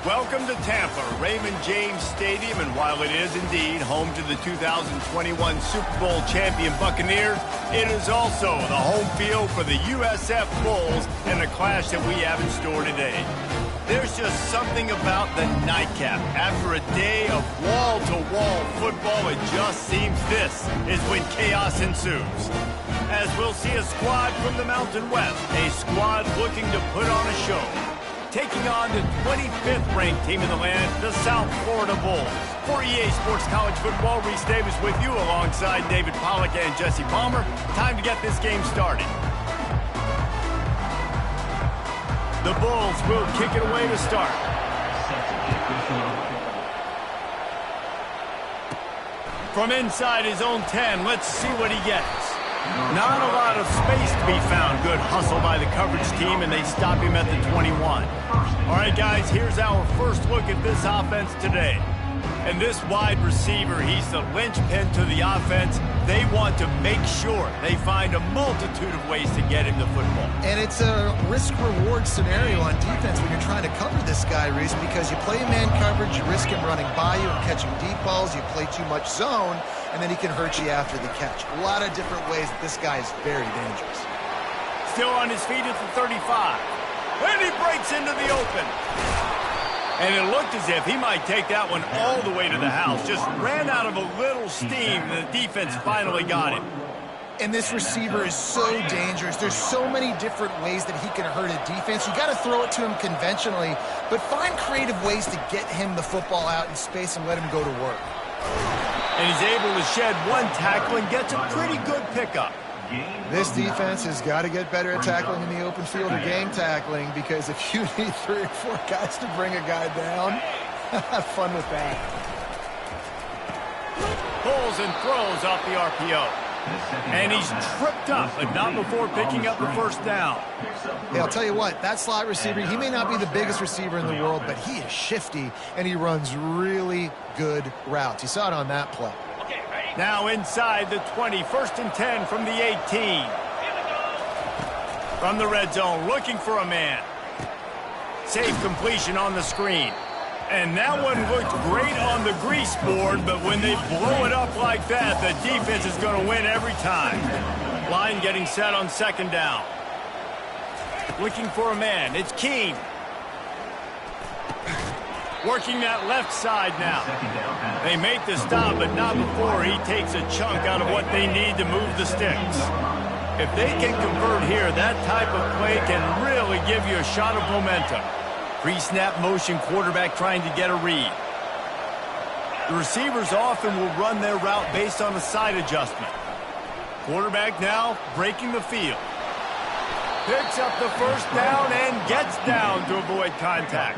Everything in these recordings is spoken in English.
Welcome to Tampa, Raymond James Stadium, and while it is indeed home to the 2021 Super Bowl champion Buccaneers, it is also the home field for the USF Bulls and the clash that we have in store today. There's just something about the nightcap. After a day of wall-to-wall football, it just seems this is when chaos ensues. As we'll see a squad from the Mountain West, a squad looking to put on a show. Taking on the 25th ranked team in the land, the South Florida Bulls. For EA Sports College Football, Reese Davis with you alongside David Pollack and Jesse Palmer. Time to get this game started. The Bulls will kick it away to start. From inside his own 10, let's see what he gets. Not a lot of space to be found. Good hustle by the coverage team, and they stop him at the 21. All right, guys, here's our first look at this offense today. And this wide receiver, he's the linchpin to the offense. They want to make sure they find a multitude of ways to get him the football. And it's a risk-reward scenario on defense when you're trying to cover this guy, Reese, because you play man coverage, you risk him running by you and catching deep balls. You play too much zone, and then he can hurt you after the catch. A lot of different ways that this guy is very dangerous. Still on his feet at the 35. And he breaks into the open. And it looked as if he might take that one all the way to the house. Just ran out of a little steam, and the defense finally got him. And this receiver is so dangerous. There's so many different ways that he can hurt a defense. You got to throw it to him conventionally, but find creative ways to get him the football out in space and let him go to work. And he's able to shed one tackle and gets a pretty good pickup. This defense has got to get better at tackling in the open field or game tackling, because if you need 3 or 4 guys to bring a guy down, have fun with that. Pulls and throws off the RPO. And he's tripped up, but not before picking up the first down. Hey, I'll tell you what, that slot receiver, he may not be the biggest receiver in the world, but he is shifty, and he runs really good routes. You saw it on that play. Now inside the 20, 1st and 10 from the 18. From the red zone, looking for a man. Safe completion on the screen. And that one looked great on the grease board, but when they blow it up like that, the defense is going to win every time. Line getting set on 2nd down. Looking for a man. It's Keene. Working that left side now. They make the stop, but not before he takes a chunk out of what they need to move the sticks. If they can convert here, that type of play can really give you a shot of momentum. Pre-snap motion, quarterback trying to get a read. The receivers often will run their route based on a side adjustment. Quarterback now breaking the field. Picks up the 1st down and gets down to avoid contact.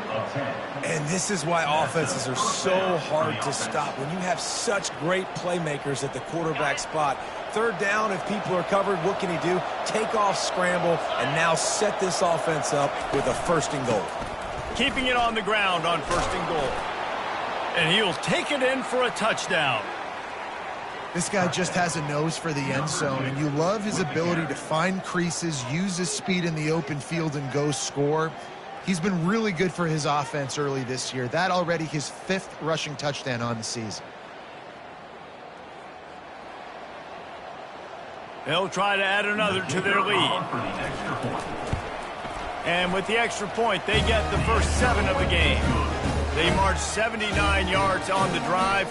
And this is why offenses are so hard to stop. When you have such great playmakers at the quarterback spot, 3rd down, if people are covered, what can he do? Take off, scramble, and now set this offense up with a 1st and goal. Keeping it on the ground on 1st and goal. And he'll take it in for a touchdown. This guy just has a nose for the end zone, and you love his ability to find creases, use his speed in the open field, and go score. He's been really good for his offense early this year. That already his 5th rushing touchdown on the season. They'll try to add another to their lead. And with the extra point, they get the first 7 of the game. They marched 79 yards on the drive,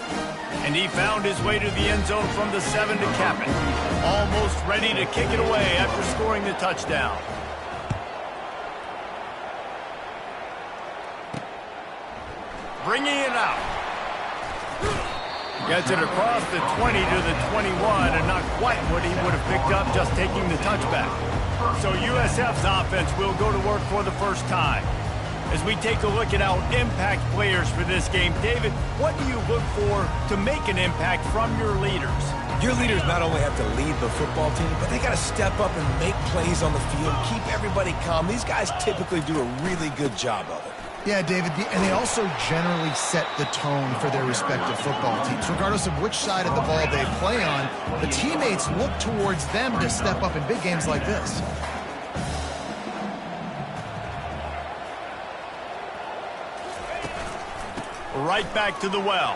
and he found his way to the end zone from the 7 to cap it. Almost ready to kick it away after scoring the touchdown. Bringing it out. Gets it across the 20 to the 21, and not quite what he would have picked up just taking the touchback. So USF's offense will go to work for the first time. As we take a look at our impact players for this game, David, what do you look for to make an impact from your leaders? Your leaders not only have to lead the football team, but they got to step up and make plays on the field, keep everybody calm. These guys typically do a really good job of it. Yeah, David, and they also generally set the tone for their respective football teams. Regardless of which side of the ball they play on, the teammates look towards them to step up in big games like this. right back to the well.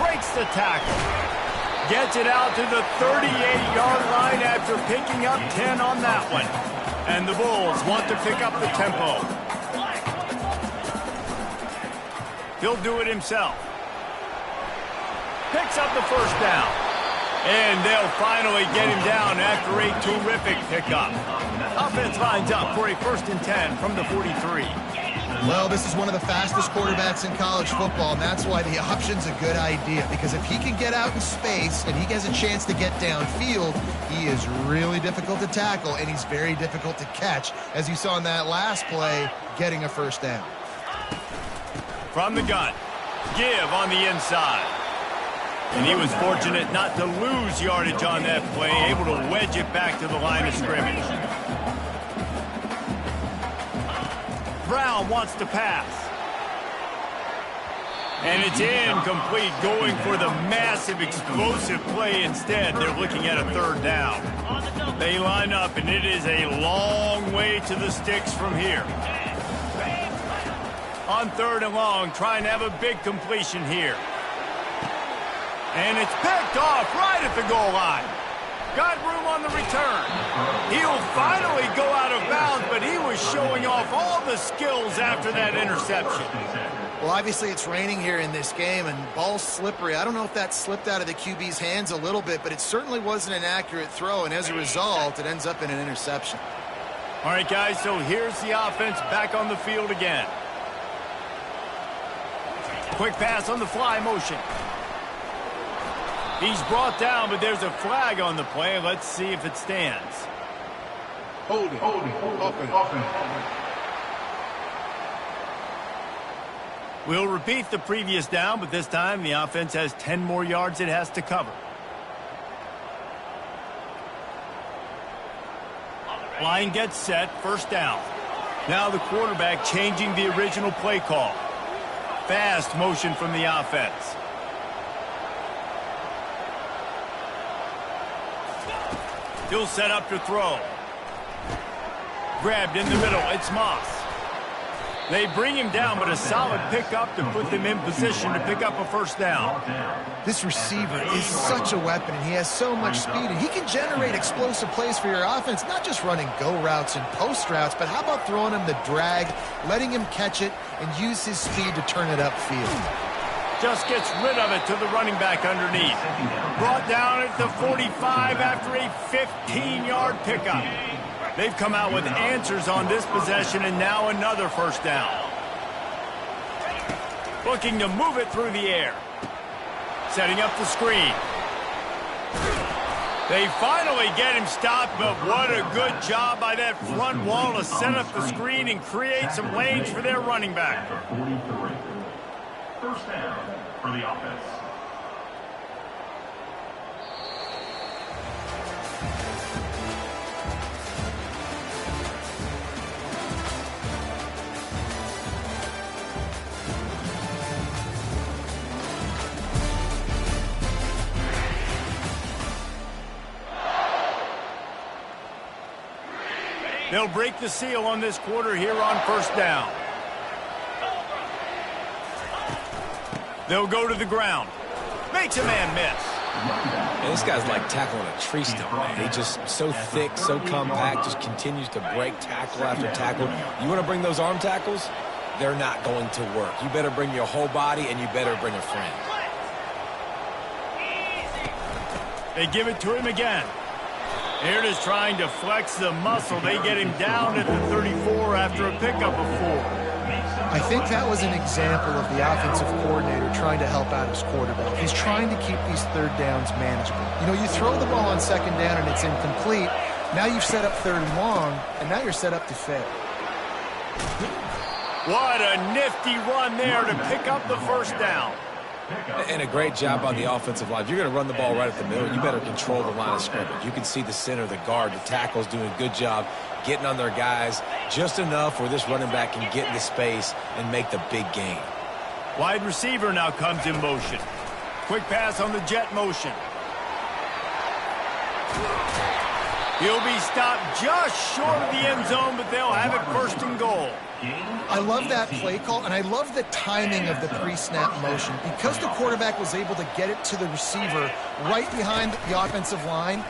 Breaks the tackle. Gets it out to the 38-yard line after picking up 10 on that one. And the Bulls want to pick up the tempo. He'll do it himself. Picks up the first down. And they'll finally get him down after a terrific pickup. Offense lines up for a 1st and 10 from the 43. Well, this is one of the fastest quarterbacks in college football, and that's why the option's a good idea, because if he can get out in space and he has a chance to get downfield, he is really difficult to tackle, and he's very difficult to catch, as you saw in that last play, getting a 1st down. From the gun, give on the inside. And he was fortunate not to lose yardage on that play, able to wedge it back to the line of scrimmage. Brown wants to pass. And it's incomplete, going for the massive explosive play instead. They're looking at a 3rd down. They line up, and it is a long way to the sticks from here. On 3rd and long, trying to have a big completion here. And it's picked off right at the goal line. Got room on the return. He'll finally go out of bounds, but he was showing off all the skills after that interception. Well, obviously it's raining here in this game, and ball's slippery. I don't know if that slipped out of the QB's hands a little bit, but it certainly wasn't an accurate throw, and as a result, it ends up in an interception. All right, guys, so here's the offense back on the field again. Quick pass on the fly motion. He's brought down, but there's a flag on the play. Let's see if it stands. Holding. We'll repeat the previous down, but this time the offense has 10 more yards it has to cover. Line gets set, 1st down. Now the quarterback changing the original play call. Fast motion from the offense. He'll set up to throw. Grabbed in the middle. It's Moss. They bring him down, but a solid pickup to put them in position to pick up a 1st down. This receiver is such a weapon, and he has so much speed, and he can generate explosive plays for your offense, not just running go routes and post routes, but how about throwing him the drag, letting him catch it, and use his speed to turn it upfield. Just gets rid of it to the running back underneath. Brought down at the 45 after a 15-yard pickup. They've come out with answers on this possession, and now another 1st down. Looking to move it through the air. Setting up the screen. They finally get him stopped, but what a good job by that front wall to set up the screen and create some lanes for their running back. 1st down for the offense. They'll break the seal on this quarter here on 1st down. They'll go to the ground. Makes a man miss. And this guy's like tackling a tree stump, man. He's just so thick, so compact, just continues to break tackle after tackle. You want to bring those arm tackles? They're not going to work. You better bring your whole body, and you better bring a friend. They give it to him again. Here it is, trying to flex the muscle. They get him down at the 34 after a pickup of 4. I think that was an example of the offensive coordinator trying to help out his quarterback. He's trying to keep these 3rd downs manageable. You know, you throw the ball on 2nd down and it's incomplete. Now you've set up 3rd and long, and now you're set up to fail. What a nifty run there to pick up the 1st down. And a great job on the offensive line. If you're going to run the ball right at the middle, you better control the line of scrimmage. You can see the center, the guard, the tackles doing a good job getting on their guys just enough where this running back can get into space and make the big gain. Wide receiver now comes in motion. Quick pass on the jet motion. He'll be stopped just short of the end zone, but they'll have it first and goal. I love that play call, and I love the timing of the pre-snap motion. Because the quarterback was able to get it to the receiver right behind the offensive line,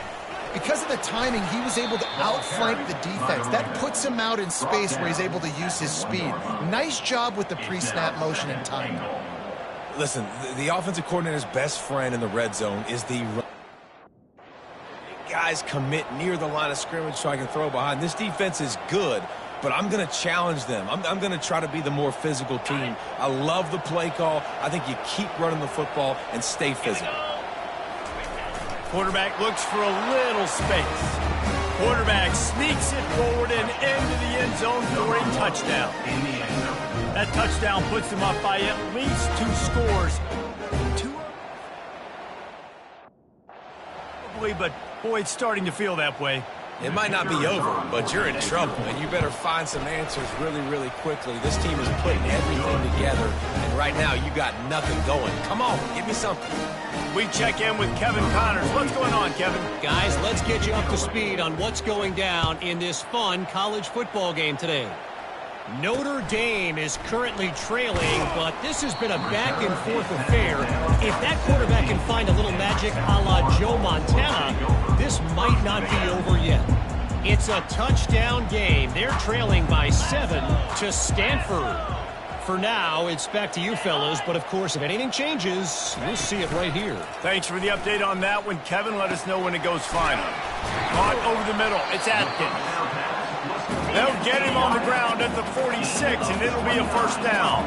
because of the timing, he was able to outflank the defense. That puts him out in space where he's able to use his speed. Nice job with the pre-snap motion and timing. Listen, the offensive coordinator's best friend in the red zone is the run. Guys commit near the line of scrimmage so I can throw behind. This defense is good, but I'm going to challenge them. I'm going to try to be the more physical team. I love the play call. I think you keep running the football and stay physical. Quarterback looks for a little space. Quarterback sneaks it forward and into the end zone for a touchdown. That touchdown puts them up by at least 2 scores. But boy, it's starting to feel that way. It might not be over, but you're in trouble, and you better find some answers really, really quickly. This team is putting everything together, and right now you got nothing going. Come on, give me something. We check in with Kevin Connors. What's going on, Kevin? Guys, let's get you up to speed on what's going down in this fun college football game today. Notre Dame is currently trailing, but this has been a back-and-forth affair. If that quarterback can find a little magic a la Joe Montana, this might not be over yet. It's a touchdown game. They're trailing by 7 to Stanford. For now, it's back to you fellas, but of course, if anything changes, you'll see it right here. Thanks for the update on that one, Kevin. Let us know when it goes final. Caught over the middle. It's Atkins. They'll get him on the ground at the 46, and it'll be a first down.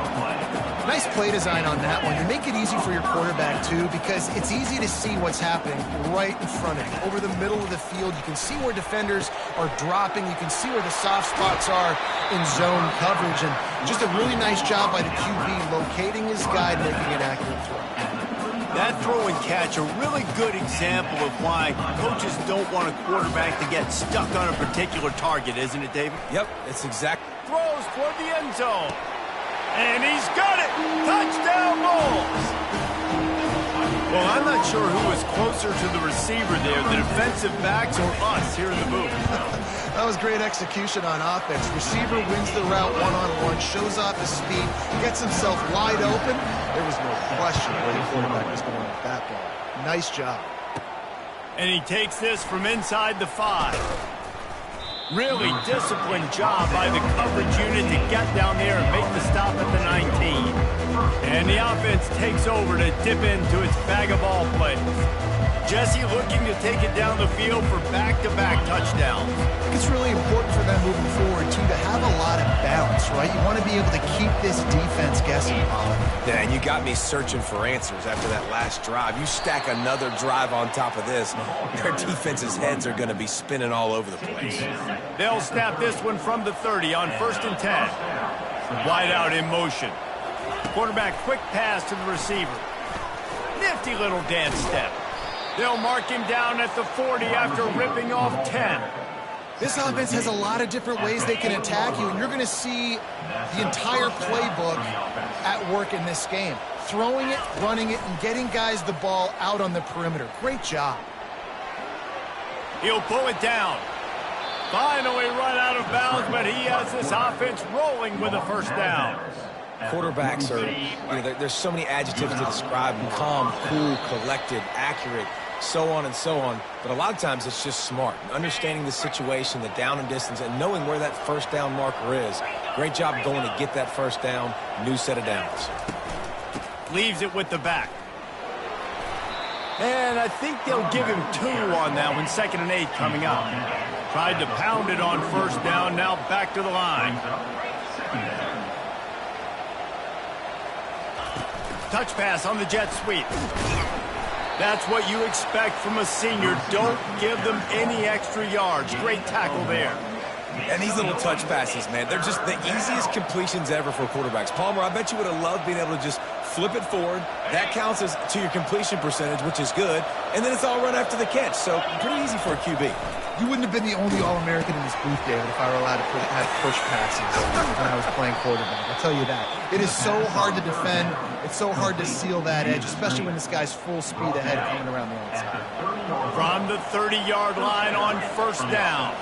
Nice play design on that one. You make it easy for your quarterback, too, because it's easy to see what's happening right in front of you. Over the middle of the field, you can see where defenders are dropping. You can see where the soft spots are in zone coverage. And just a really nice job by the QB locating his guy and making an accurate throw. That throw and catch, a really good example of why coaches don't want a quarterback to get stuck on a particular target, isn't it, David? Yep, it's exact. Throws toward the end zone. And he's got it! Touchdown Bulls! Well, I'm not sure who was closer to the receiver there, the defensive backs or us here in the booth. That was great execution on offense. Receiver wins the route one-on-one, shows off his speed, gets himself wide open. There was no question where the quarterback was going with that ball. Nice job. And he takes this from inside the 5. Really disciplined job by the coverage unit to get down there and make the stop at the 19. And the offense takes over to dip into its bag of ball plays. Jesse looking to take it down the field for back-to-back touchdowns. I think it's really important for them moving forward, too, to have a lot of balance, right? You want to be able to keep this defense guessing, Pollard. Yeah, and you got me searching for answers after that last drive. You stack another drive on top of this, their defense's heads are going to be spinning all over the place. They'll snap this one from the 30 on 1st and 10. Wide out in motion. Quarterback quick pass to the receiver. Nifty little dance step. They'll mark him down at the 40 after ripping off 10. This offense has a lot of different ways they can attack you, and you're going to see the entire playbook at work in this game. Throwing it, running it, and getting guys the ball out on the perimeter. Great job. He'll pull it down. Finally run out of bounds, but he has this offense rolling with a first down. Quarterbacks are, there's so many adjectives to describe them. Calm, cool, collected, accurate, so on and so on. But a lot of times it's just smart. Understanding the situation, the down and distance, and knowing where that first down marker is. Great job going to get that first down. New set of downs. Leaves it with the back. And I think they'll give him 2 on that one. 2nd and 8 coming up. Tried to pound it on first down. Now back to the line. Touch pass on the jet sweep. That's what you expect from a senior. Don't give them any extra yards. Great tackle there. And these little touch passes, man, they're just the easiest completions ever for quarterbacks. Palmer, I bet you would have loved being able to just flip it forward. That counts as to your completion percentage, which is good. And then it's all run after the catch. So pretty easy for a QB. You wouldn't have been the only All-American in this booth, David, if I were allowed to have push passes when I was playing quarterback. I'll tell you that. It is so hard to defend. It's so hard to seal that edge, especially when this guy's full speed ahead coming around the outside. From the 30-yard line on first down.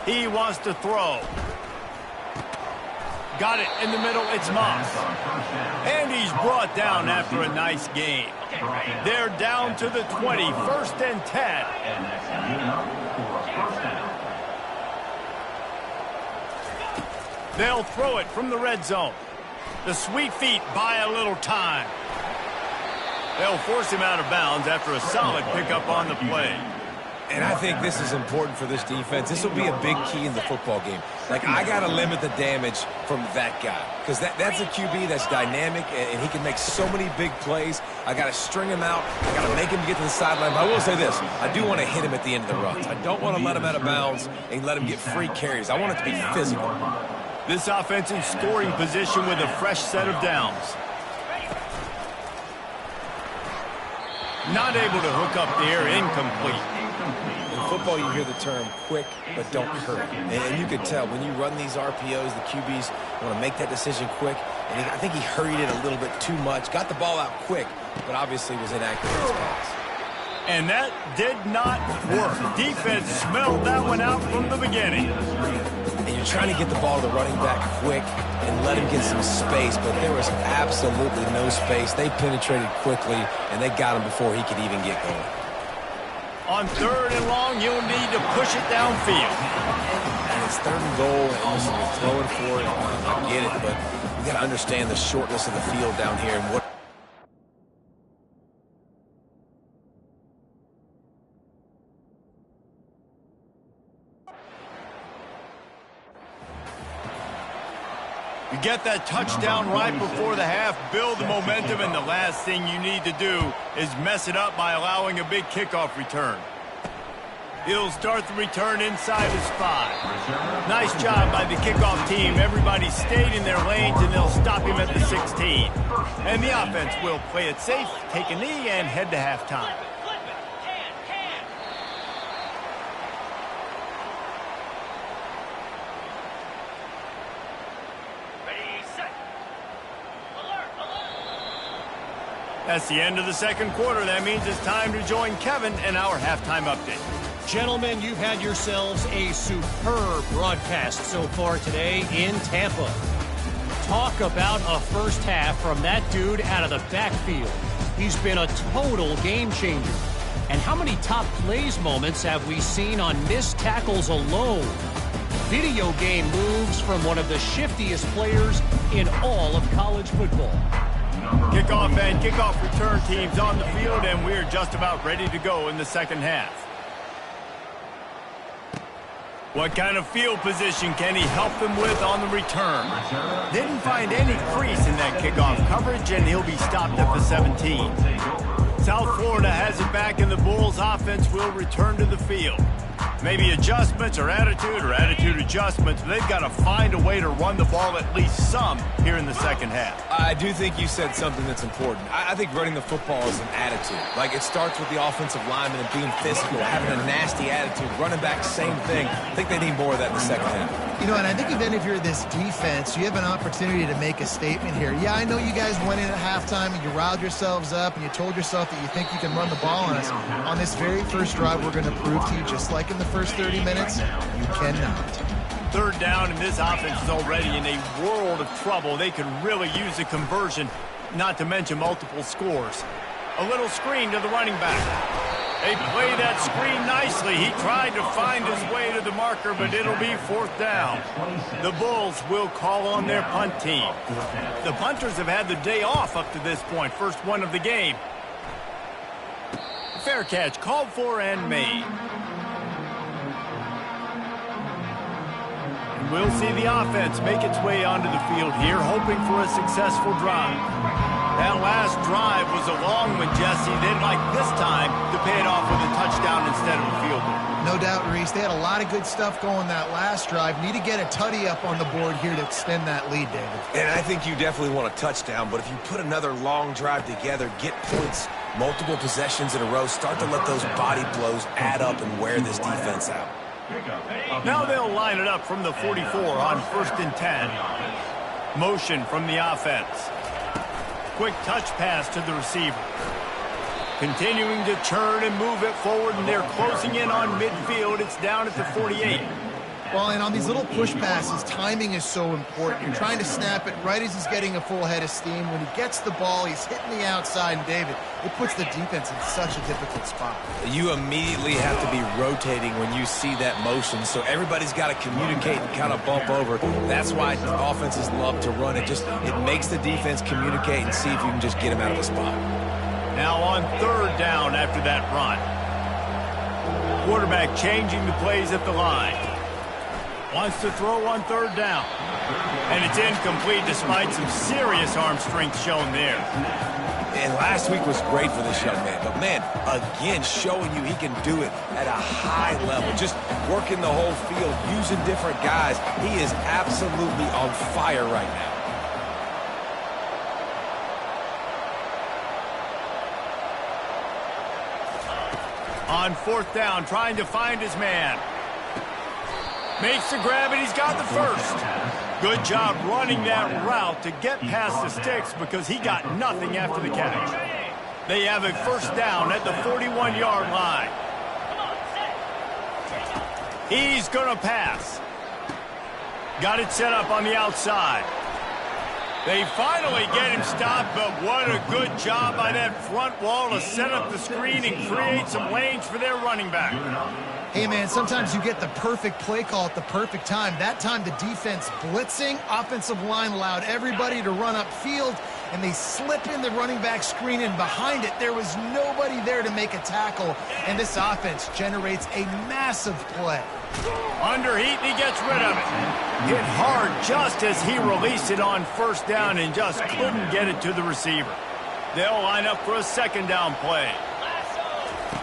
He wants to throw. Got it in the middle. It's Moss. And he's brought down after a nice gain. They're down to the 20. First and 10. They'll throw it from the red zone. The sweet feet buy a little time. They'll force him out of bounds after a solid pickup on the play. And I think this is important for this defense. This will be a big key in the football game. Like, I got to limit the damage from that guy because that's a QB that's dynamic, and he can make so many big plays. I got to string him out. I got to make him get to the sideline. But I will say this. I do want to hit him at the end of the runs. I don't want to let him out of bounds and let him get free carries. I want it to be physical. This offense in scoring position with a fresh set of downs. Not able to hook up there, incomplete. In football, you hear the term quick, but don't hurry. And you can tell when you run these RPOs, the QBs want to make that decision quick. And I think he hurried it a little bit too much. Got the ball out quick, but obviously was inaccurate in his pass. And that did not work. Defense smelled that one out from the beginning. And you're trying to get the ball to the running back quick and let him get some space, but there was absolutely no space. They penetrated quickly, and they got him before he could even get going. On third and long, you'll need to push it downfield. And it's third and goal, and listen, you're throwing for it. I get it, but you got to understand the shortness of the field down here and what. You get that touchdown right before the half, build the momentum, and the last thing you need to do is mess it up by allowing a big kickoff return. He'll start the return inside his 5. Nice job by the kickoff team. Everybody stayed in their lanes, and they'll stop him at the 16. And the offense will play it safe, take a knee, and head to halftime. That's the end of the second quarter. That means it's time to join Kevin in our halftime update. Gentlemen, you've had yourselves a superb broadcast so far today in Tampa. Talk about a first half from that dude out of the backfield. He's been a total game changer. And how many top plays moments have we seen on missed tackles alone? Video game moves from one of the shiftiest players in all of college football. Kickoff and kickoff return teams on the field, and we're just about ready to go in the second half. What kind of field position can he help them with on the return? Didn't find any crease in that kickoff coverage, and he'll be stopped at the 17. South Florida has it back, and the Bulls offense will return to the field. Maybe adjustments or attitude adjustments. They've got to find a way to run the ball at least some here in the second half. I do think you said something that's important. I think running the football is an attitude. Like, it starts with the offensive lineman and being physical, having a nasty attitude. Running back, same thing. I think they need more of that in the second half. You know, and I think even if you're this defense, you have an opportunity to make a statement here. Yeah, I know you guys went in at halftime and you riled yourselves up and you told yourself that you think you can run the ball on us. On this very first drive, we're going to prove to you, just like in the first 30 minutes, you cannot. Third down, and this offense is already in a world of trouble. They could really use a conversion, not to mention multiple scores. A little screen to the running back. They play that screen nicely. He tried to find his way to the marker, but it'll be fourth down. The Bulls will call on their punt team. The punters have had the day off up to this point. First one of the game. Fair catch called for and made. We'll see the offense make its way onto the field here, hoping for a successful drive. That last drive was a long one, Jesse. They'd like this time to pay it off with a touchdown instead of a field goal. No doubt, Reese. They had a lot of good stuff going that last drive. Need to get a tutty up on the board here to extend that lead, David. And I think you definitely want a touchdown, but if you put another long drive together, get points, multiple possessions in a row, start to let those body blows add up and wear this defense out. Now they'll line it up from the 44 on first and 10. Motion from the offense. Quick touch pass to the receiver. Continuing to turn and move it forward, and they're closing in on midfield. It's down at the 48. Well, and on these little push passes, timing is so important. You're trying to snap it right as he's getting a full head of steam. When he gets the ball, he's hitting the outside, and David, it puts the defense in such a difficult spot. You immediately have to be rotating when you see that motion, so everybody's got to communicate and kind of bump over. That's why offenses love to run it. It makes the defense communicate and see if you can just get him out of the spot. Now on third down after that run. Quarterback changing the plays at the line. Wants to throw on third down. And it's incomplete despite some serious arm strength shown there. And last week was great for this young man. But, man, again, showing you he can do it at a high level. Just working the whole field, using different guys. He is absolutely on fire right now. On fourth down, trying to find his man. Makes the grab, and he's got the first. Good job running that route to get past the sticks because he got nothing after the catch. They have a first down at the 41-yard line. He's going to pass. Got it set up on the outside. They finally get him stopped, but what a good job by that front wall to set up the screen and create some lanes for their running back. Hey, man, sometimes you get the perfect play call at the perfect time. That time the defense blitzing, offensive line allowed everybody to run upfield, and they slip in the running back screen, and behind it there was nobody there to make a tackle, and this offense generates a massive play. Underheat, and he gets rid of it. Hit hard just as he released it on first down and just couldn't get it to the receiver. They'll line up for a second down play.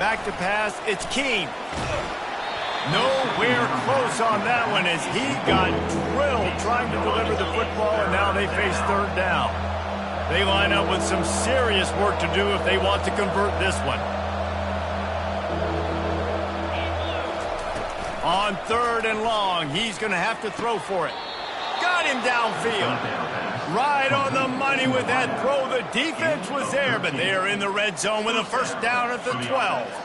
Back to pass, it's Keene. Nowhere close on that one as he got drilled trying to deliver the football, and now they face third down. They line up with some serious work to do if they want to convert this one. On third and long, he's going to have to throw for it. Got him downfield. Right on the money with that throw. The defense was there, but they are in the red zone with a first down at the 12.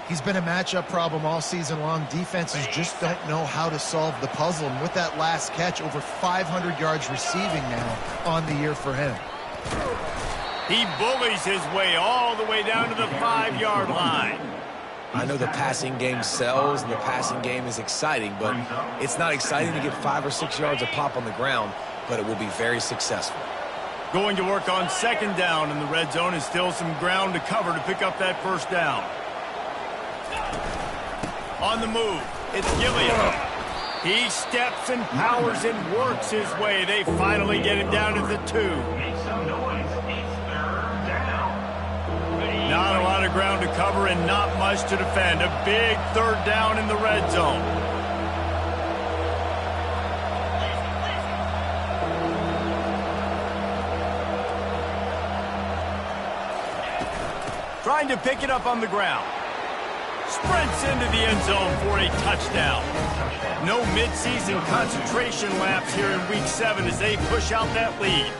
He's been a matchup problem all season long. Defenses just don't know how to solve the puzzle. And with that last catch, over 500 yards receiving now on the year for him. He bullies his way all the way down to the 5-yard line. I know the passing game sells and the passing game is exciting, but it's not exciting to get 5 or 6 yards a pop on the ground, but it will be very successful. Going to work on second down in the red zone and still some ground to cover to pick up that first down. On the move, it's Gilliam. He steps and powers and works his way. They finally get him down at the 2. Not a lot of ground to cover and not much to defend. A big third down in the red zone. Trying to pick it up on the ground. Sprints into the end zone for a touchdown. No midseason concentration laps here in Week 7 as they push out that lead.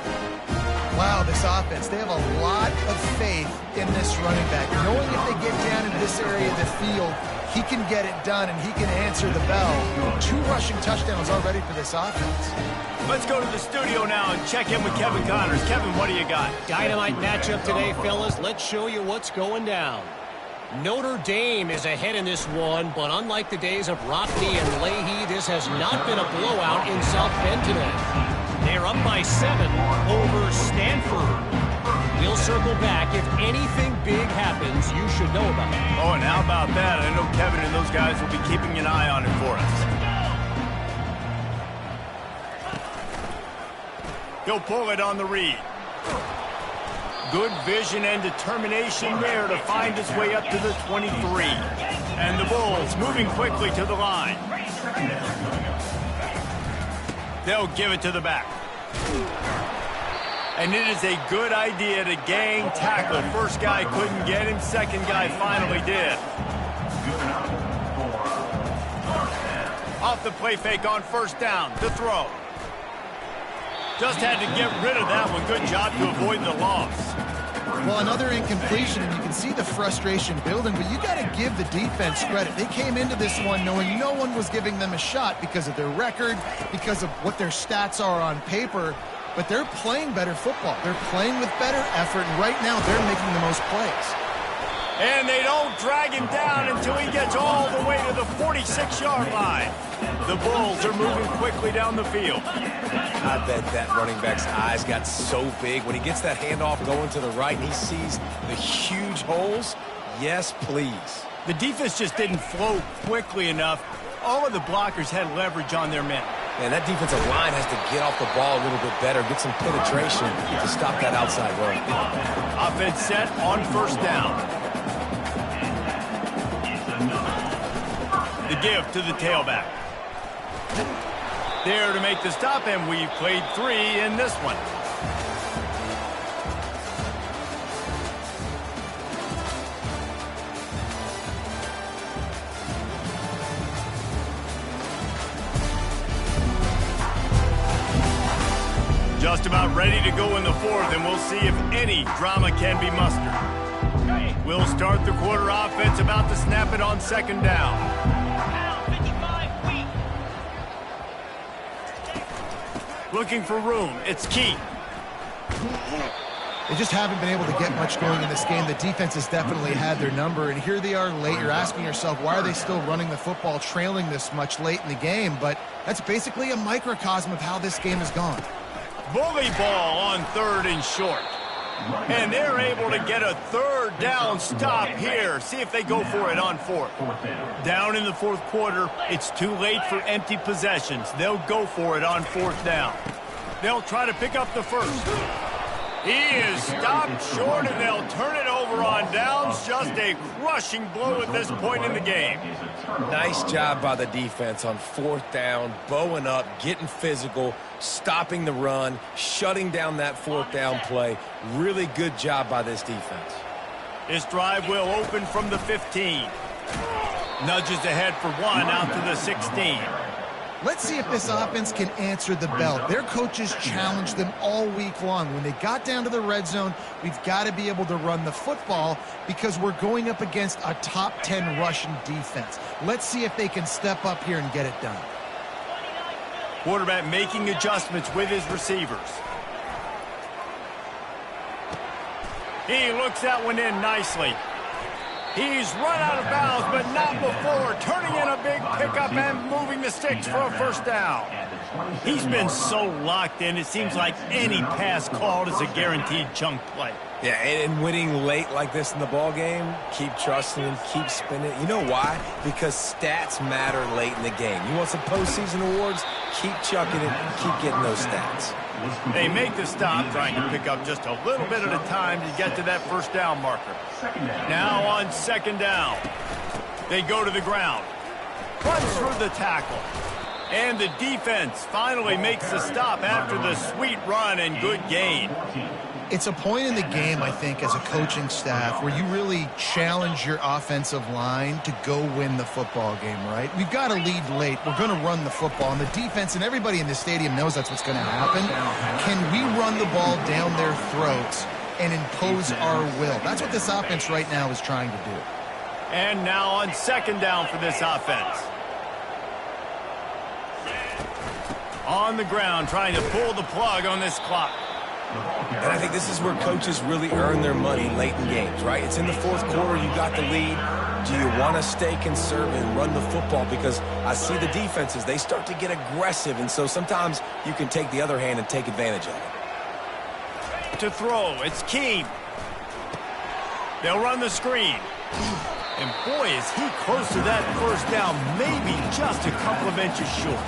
Wow, this offense, they have a lot of faith in this running back. Knowing if they get down into this area of the field, he can get it done and he can answer the bell. 2 rushing touchdowns already for this offense. Let's go to the studio now and check in with Kevin Connors. Kevin, what do you got? Dynamite matchup today, fellas. Let's show you what's going down. Notre Dame is ahead in this one, but unlike the days of Rockney and Leahy, this has not been a blowout in South Bend today. They're up by 7 over Stanford. We'll circle back. If anything big happens, you should know about it. Oh, and how about that? I know Kevin and those guys will be keeping an eye on it for us. He'll pull it on the read. Good vision and determination there to find his way up to the 23. And the Bulls moving quickly to the line. They'll give it to the back. And it is a good idea to gang tackle. First guy couldn't get him. Second guy finally did. Off the play fake on first down. The throw. Just had to get rid of that one. Good job to avoid the loss. Well, another incompletion, and you can see the frustration building, but you got to give the defense credit. They came into this one knowing no one was giving them a shot because of their record, because of what their stats are on paper, but they're playing better football. They're playing with better effort, and right now they're making the most plays. And they don't drag him down until he gets all the way to the 46-yard line. The Bulls are moving quickly down the field. I bet that running back's eyes got so big when he gets that handoff going to the right and he sees the huge holes. Yes, please. The defense just didn't flow quickly enough. All of the blockers had leverage on their men. Man, that defensive line has to get off the ball a little bit better, get some penetration to stop that outside run. Offense set on first down. The give to the tailback. There to make the stop, and we've played 3 in this one. Just about ready to go in the 4th, and we'll see if any drama can be mustered. We'll start the quarter offense, about to snap it on second down. Looking for room. It's Key. They just haven't been able to get much going in this game. The defense has definitely had their number, and here they are late. You're asking yourself, why are they still running the football, trailing this much late in the game? But that's basically a microcosm of how this game has gone. Bully ball on 3rd and short. And they're able to get a 3rd down stop here. See if they go for it on 4th. Down in the 4th quarter, it's too late for empty possessions. They'll go for it on 4th down. They'll try to pick up the 1st. He is stopped short, and they'll turn it over on downs. Just a crushing blow at this point in the game. Nice job by the defense on 4th down, bowing up, getting physical, stopping the run, shutting down that 4th down play. Really good job by this defense. This drive will open from the 15. Nudges ahead for 1 out to the 16. Let's see if this offense can answer the bell. Their coaches challenged them all week long. When they got down to the red zone, we've got to be able to run the football because we're going up against a top 10 rushing defense. Let's see if they can step up here and get it done. Quarterback making adjustments with his receivers. He looks that one in nicely. He's run out of bounds, but not before. Turning in a big pickup and moving the sticks for a 1st down. He's been so locked in, it seems like any pass called is a guaranteed chunk play. Yeah, and winning late like this in the ball game, keep trusting him, keep spinning. You know why? Because stats matter late in the game. You want some postseason awards? Keep chucking it, keep getting those stats. They make the stop, trying to pick up just a little bit at a time to get to that 1st down marker. Now on 2nd down, they go to the ground. Runs through the tackle. And the defense finally makes the stop after the sweet run and good gain. It's a point in the game, I think, as a coaching staff where you really challenge your offensive line to go win the football game, right? We've got to lead late. We're going to run the football. And the defense and everybody in the stadium knows that's what's going to happen. Can we run the ball down their throats and impose our will? That's what this offense right now is trying to do. And now on 2nd down for this offense. On the ground, trying to pull the plug on this clock. And I think this is where coaches really earn their money late in games, right? It's in the 4th quarter, you got the lead. Do you want to stay conservative and run the football? Because I see the defenses, they start to get aggressive, and so sometimes you can take the other hand and take advantage of it. To throw, it's Keem. They'll run the screen. And boy, is he close to that 1st down, maybe just a couple of inches short.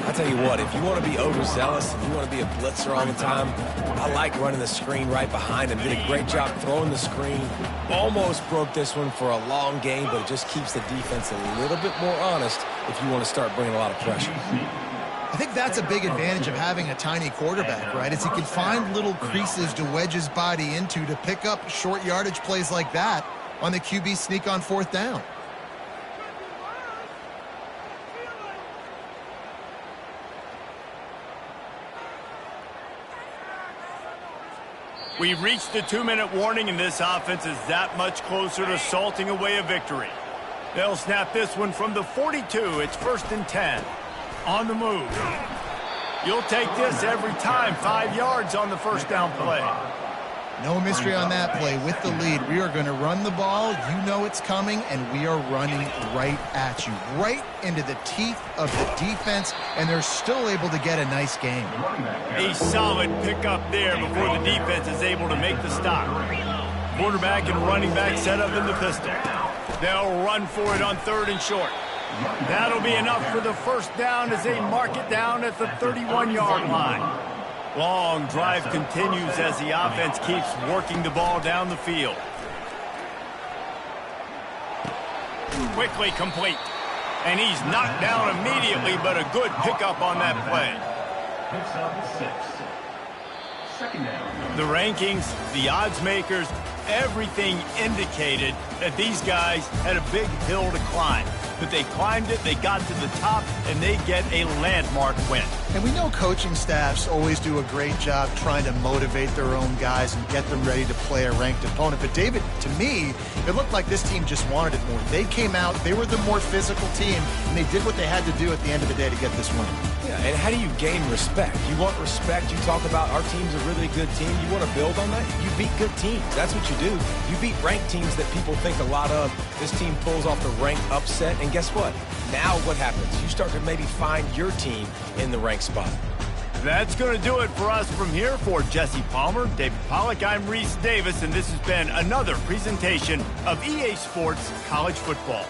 I'll tell you what, if you want to be overzealous, if you want to be a blitzer all the time, I like running the screen right behind him. Did a great job throwing the screen. Almost broke this one for a long game, but it just keeps the defense a little bit more honest if you want to start bringing a lot of pressure. I think that's a big advantage of having a tiny quarterback, right? Is he can find little creases to wedge his body into to pick up short yardage plays like that on the QB sneak on 4th down. We've reached the 2-minute warning, and this offense is that much closer to salting away a victory. They'll snap this one from the 42. It's 1st and 10. On the move. You'll take this every time. 5 yards on the first down play. No mystery on that play. With the lead, we are going to run the ball. You know it's coming, and we are running right at you, right into the teeth of the defense, and they're still able to get a nice game. A solid pickup there before the defense is able to make the stop. Quarterback and running back set up in the pistol. They'll run for it on 3rd and short. That'll be enough for the first down as they mark it down at the 31-yard line. Long drive continues as the offense keeps working the ball down the field. Quickly complete. And he's knocked down immediately, but a good pickup on that play. Picks up 6. Second down. The rankings, the odds makers, everything indicated that these guys had a big hill to climb. But they climbed it, they got to the top, and they get a landmark win. And we know coaching staffs always do a great job trying to motivate their own guys and get them ready to play a ranked opponent. But, David, to me, it looked like this team just wanted it more. They came out, they were the more physical team, and they did what they had to do at the end of the day to get this win. Yeah, and how do you gain respect? You want respect. You talk about our team's a really good team. You want to build on that? You beat good teams. That's what you do. You beat ranked teams that people think a lot of. This team pulls off the ranked upset, and guess what? Now what happens? You start to maybe find your team in the ranked spot. That's going to do it for us from here. For Jesse Palmer, David Pollack, I'm Reese Davis, and this has been another presentation of EA Sports College Football.